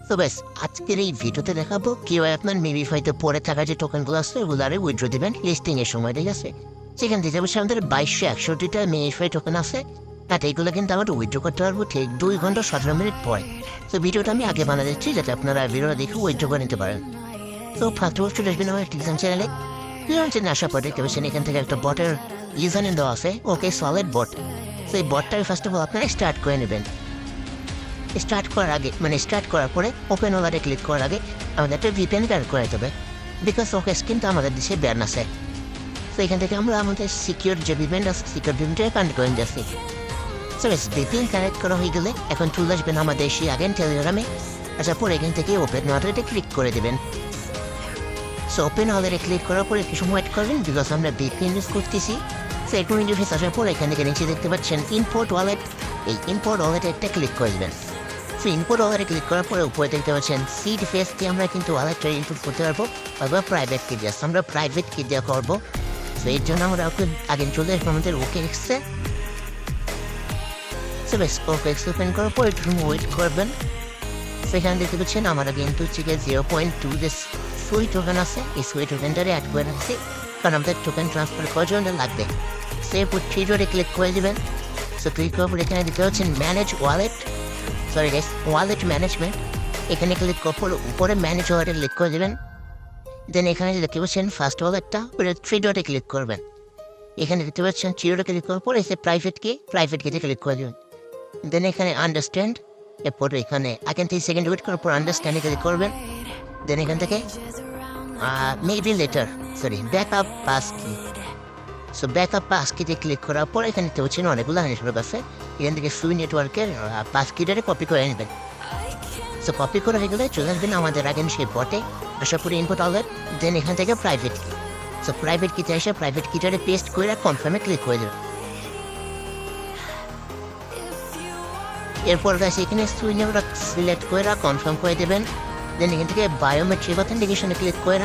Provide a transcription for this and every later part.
তো ব্যাস আজকের এই ভিডিওতে দেখাবো কিভাবে আপনার মিমিফাইতে পড়ে থাকা যে টোকেনগুলো আছে ওগুলো উইথড্র দেবেন লিস্টিং এর সময়, ঠিক আছে? সেখান থেকে বসে আমাদের 2261টা মিমিফাই টোকেন আছে, আর এইগুলো কিন্তু আমরা উইথড্র করতে পারবো ঠিক 2 ঘন্টা 17 মিনিট পরে। তো ভিডিওটা আমি আগে বানা দিচ্ছি যাতে আপনারা ভিডিওটা দেখে উইথড্র করে নিতে পারেন। তো ফার্স্ট অফ অল চলে আসবেন আমার টেলিগ্রাম চ্যানেলে। টেলিগ্রাম চ্যানেলে আসার পরে দেখতে পাচ্ছেন এখান থেকে একটা বটের ইউজার নেম দেওয়া আছে, ওকে সলিড বট। তো এই বটটা ফার্স্ট অফ অল আপনারা স্টার্ট করে নেবেন। স্টার্ট করার আগে স্টার্ট করার পরে ওপেন ওলারে ক্লিক করার আগে আমাদের একটা ভিপিএন কানেক্ট করে দিতে হবে, বিকজ ওকেস কিন্তু আমাদের দেশে ব্যান আছে। তো এখান থেকে আমরা আমাদের সিকিউর যে ভিপিএন আছে সিকিউর ভিপিএনটা কানেক্ট করে যাচ্ছি। সো বেশ ভিপিএন কানেক্ট করা হয়ে গেলে এখন চলে আসবেন আমাদের সেই আগেন টেলিগ্রামে। আসার পর এখান থেকে ওপেন ওয়ালেটে ক্লিক করে দেবেন। সো ওপেন ওয়ালেটে ক্লিক করার পরে কিছু ওয়েট করবেন, বিকজ আমরা ভিপিএন ইউজ করতেছি। সো একটু ইন্টারফেস আসার পর এখান থেকে নিচে দেখতে পাচ্ছেন ইম্পোর্ট ওয়ালেট, এই ইম্পোর্ট ওয়ালেটে একটা ক্লিক করে দেবেন। সো ইনপুট ওয়ালেটে ক্লিক করার পরে উপরে দেখতে পাচ্ছেন সিড ফেস দিয়ে আমরা কিন্তু ওয়ালেটটা ইনপুট করতে পারবো, অথবা প্রাইভেট কি দিয়ে আমরা প্রাইভেট কি দিয়ে করবো। সো এর জন্য আমরা আগে চলে আসবো আমাদের ওকে এক্সে। সো বেশ ওকে এক্স ওপেন করার পর একটু ওয়েট করবেন। সেখানে দেখতে পাচ্ছেন আমরা কিন্তু হচ্ছে 0.2 যে সুই টোকেন আছে এই সুই টোকেনটারে অ্যাড করে রাখছি, কারণ আমাদের টোকেন ট্রান্সফার করার জন্য লাগবে। সো এরপর থ্রিডোরে ক্লিক করে দেবেন। সো ক্লিক করার পর এখানে দেখতে পাচ্ছেন manage wallet, sorry guys wallet management, এখানে ক্লিক করার পর উপরে ম্যানেজ ওয়ালেটে ক্লিক করে দেবেন। দেন এখানে দেখতে পাচ্ছেন ফার্স্ট ওয়ালেটটা থ্রি ডটে ক্লিক করবেন। এখানে দেখতে পাচ্ছেন থ্রি ডটে ক্লিক করার পর এসে প্রাইভেট কিতে ক্লিক করে দেবেন। দেন এখানে আন্ডারস্ট্যান্ড, এরপর এখানে এখান থেকে সেকেন্ড ওয়েট করার পর আন্ডারস্ট্যান্ডে ক্লিক করবেন। দেন এখান থেকে মেবি লেটার ব্যাকআপ পাস কি। সো ব্যাকআপ পাস কিতে ক্লিক করার পর এখানে দেখতে পাচ্ছেন অনেকগুলো নেটওয়ার্ক আছে, এখান থেকে সুই নেটওয়ার্কের পাস কিটারে কপি করে নেবেন। সো কপি করে হয়ে গেলে চলে আসবেন আমাদের আগে সেই বটে, আসার পরে ইনপুট ওয়ালেট, দেন এখান থেকে প্রাইভেট কি। সো প্রাইভেট কিতে এসে প্রাইভেট কিটারে পেস্ট করে কনফার্মে ক্লিক করে দেবেন। এরপর গাছ এখানে সুই নেটওয়ার্ক সিলেক্ট করে কনফার্ম করে দেবেন। দেন এখান থেকে বায়োমেট্রিক অথেন্টিকেশনে ক্লিক করে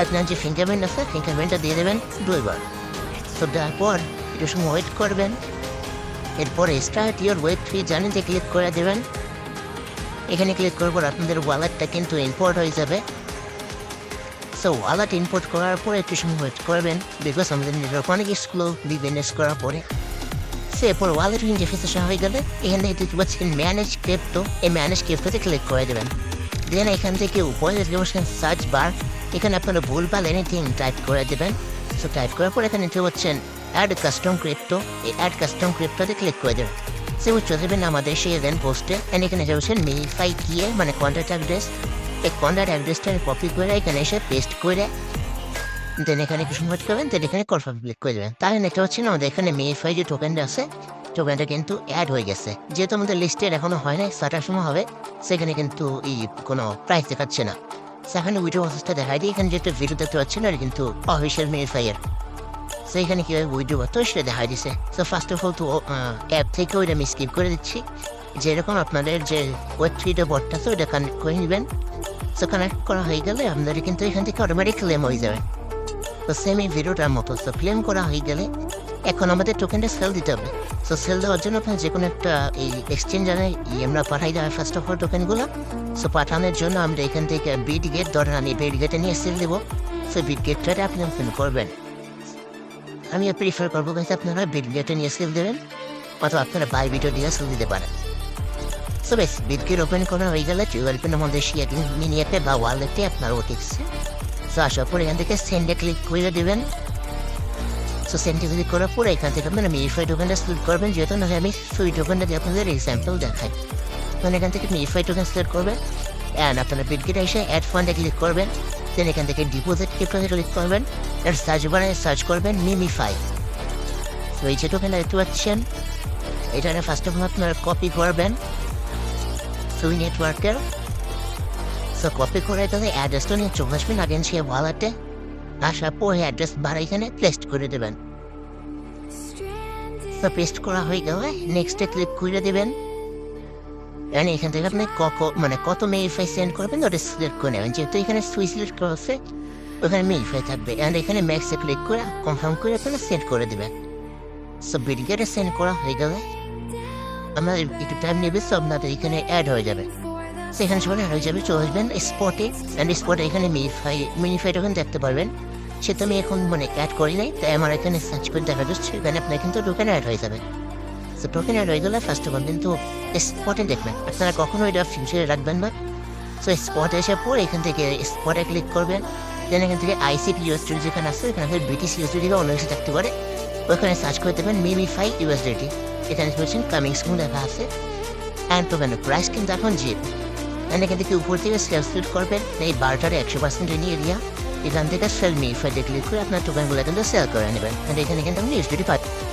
আপনার যে ফিঙ্গারপ্রিন্ট আছে ফিঙ্গারপ্রিন্টটা দিয়ে দেবেন 2 বার। তো তারপর একটু সময় ওয়েট করবেন। এরপর স্টার্ট ইউর ওয়েব ফ্রি জার্নিতে ক্লিক করে দেবেন। এখানে ক্লিক করার পর আপনাদের ওয়ালেটটা কিন্তু ইম্পোর্ট হয়ে যাবে। সো ওয়ালেট ইম্পোর্ট করার পর একটু সময় ওয়েট করবেন, বিকজ আমাদের নেটওয়ার্ক অনেক স্লো বিজনেস করার পরে। সো এরপর ওয়ালেট ইন্টারফেস আসা হয়ে গেলে এখান থেকে দেখতে পাচ্ছেন ম্যানেজ ক্রিপ্টো, এই ম্যানেজ ক্রিপ্টোতে ক্লিক করে দেবেন। দেন এখান থেকে উপরে দেখতে পাচ্ছেন সার্চ বার, এখানে আপনারা ভুলভাল এনিথিং টাইপ করে দেবেন। সো টাইপ করার পর এখানে দেখতে পাচ্ছেন অ্যাড কাস্টম ক্রিপ্টো, এই অ্যাড কাস্টম ক্রিপ্টোতে ক্লিক করে দেবেন। সে চলে যাবেন আমাদের সেই ইভেন্ট পোস্টে, এন্ড এখানে যাচ্ছেন মিনিফাই কিয়ে কন্ট্যাক্ট অ্যাড্রেস, এই কন্ট্যাক্ট অ্যাড্রেসটা কপি করে এখানে এসে পেস্ট করে দেন এখানে কিছু ওয়েট করবেন। দেন এখানে কনফার্ম ক্লিক করে দেবেন। তাহলে দেখতে পাচ্ছেন আমাদের এখানে মিনিফাই যে টোকেনটা আছে টোকেনটা কিন্তু অ্যাড হয়ে গেছে, যেহেতু আমাদের লিস্টের এখনো হয় নাই, সাটার সময় হবে। সেখানে কিন্তু এই কোনো প্রাইস দেখাচ্ছে না। সেখানে উইড্রো প্রসেসটা দেখাই দিই। এখানে যেটা ভিডিও দেখতে পাচ্ছেন এটা কিন্তু অফিসিয়াল মিনিফাইয়ের। সো এখানে কীভাবে উইড্রো করতে সেটা দেখাই দিচ্ছে। সো ফার্স্ট অফ অল তো অ্যাপ থেকে ওইটা আমি স্কিপ করে দিচ্ছি। যেরকম আপনাদের যে ওয়েব থ্রিটা বটটা আছে ওইটা কানেক্ট করে নেবেন। সো কানেক্ট করা হয়ে গেলে আপনাদের কিন্তু এখান থেকে অটোমেটিক ক্লেম হয়ে যাবে। তো সেম এই ভিডিওটার মতো। সো ক্লেম করা হয়ে গেলে এখন আমাদের টোকেনটা সেল দিতে হবে। সো সেল দেওয়ার জন্য আপনার যে কোনো একটা এই এক্সচেঞ্জারে আমরা পাঠাই দেওয়া ফার্স্ট অফ অল টোকেনগুলো। সো পাঠানোর জন্য আমরা এখান থেকে বিট গেট ধরেন আমি বিট গেটে নিয়ে সেল দেবো। সো বিট গেটটাতে আপনি ওপেন করবেন। আমি প্রিফার করবো গাইস আপনারা বিট গেটে নিয়ে সেল দেবেন, অথবা আপনারা বাই বিটও দিয়ে সেল দিতে পারেন। সো বেশ বিট গেট ওপেন করা হয়ে গেলে টুয়েলভের মধ্যে মিনি অ্যাপে বা ওয়ালেটে আপনার ওটিক্সে। সো আসার পর এখান থেকে সেন্ডে ক্লিক করে দেবেন। সো সেন্ডে ক্লিক করার পরে এখান থেকে আপনারা মিনিফাই টোকেনটা সিলেক্ট করবেন, যেহেতু না আমি সুই টোকেনটা দিয়ে আপনাদের এক্সাম্পল দেখাই। তখন এখান থেকে মিনিফাই টোকেন সিলেক্ট করবেন অ্যান্ড আপনারা বিট গেটে এসে অ্যাড ফান্ডে ক্লিক করবেন। দেন এখান থেকে ডিপোজিট ক্রিপ্টোতে ক্লিক করবেন, এর সার্চ বারে সার্চ করবেন মিমিফাই। তো এই যে টোকেনটা দেখতে পাচ্ছেন এটা ফার্স্ট অফ অল আপনারা কপি করবেন সুই নেটওয়ার্কের। সো কপি করে তাহলে অ্যাড্রেসটা নিয়ে চলে আসবেন আগেন সে ওয়ালেটে। আসার পরে অ্যাড্রেস বার এখানে পেস্ট করে দেবেন। সো পেস্ট করা হয়ে গেলে নেক্সটে ক্লিক করে দেবেন। এখানে এখান থেকে আপনি কত মিনিফাই সেন্ড করবেন ওটা সিলেক্ট করে নেবেন, যেহেতু এখানে সুই সিলেক্ট করা আছে ওখানে মিনিফাই থাকবে। অ্যান্ড এখানে ম্যাক্সে ক্লিক করে কনফার্ম করে আপনারা সেন্ড করে দেবেন। সো বিট গেটে সেন্ড করা হয়ে গেলে আপনার একটু টাইম নেবে, সো আপনাদের এখানে অ্যাড হয়ে যাবে। সেখানে সবাই হয়ে যাবে, চলে আসবেন স্পটে। অ্যান্ড স্পটে এখানে মিনিফাই টোকেন দেখতে পারবেন। সে তো আমি এখন মানে অ্যাড করি নাই, তাই আমার এখানে সার্চ করে দেখা যাচ্ছে এখানে আপনার কিন্তু টোকেন অ্যাড হয়ে যাবে। তো টোকেন অ্যাড হয়ে গেলে ফার্স্ট অফ অল কিন্তু স্পটে দেখবেন, আপনারা কখনো এটা ফিউচারে রাখবেন না। সো স্পটে এসে পর এখান থেকে স্পটে ক্লিক করবেন। দেন এখান থেকে আইসিপি ইউএসডি যেখানে আছে এখানে ব্রিটিশ ইউএসডি অন্য কিছু থাকতে পারে, ওখানে সার্চ করে দেবেন মিমিফাই ইউএসডি। এখানে বলছেন কামিং সুন লেখা আছে। অ্যান্ড টোকেনের প্রাইস কিন্তু এখন জিপ। অ্যান্ড এখান থেকে উপর থেকে সাবস্ক্রাইব করবেন এই বারটারে 100% এরিয়া। এখান থেকে সেল মিমিফাইতে ক্লিক করে আপনার টোকেনগুলো কিন্তু সেল করে নেবেন। অ্যান্ড এখানে কিন্তু আপনি ইউএসডি পাবেন।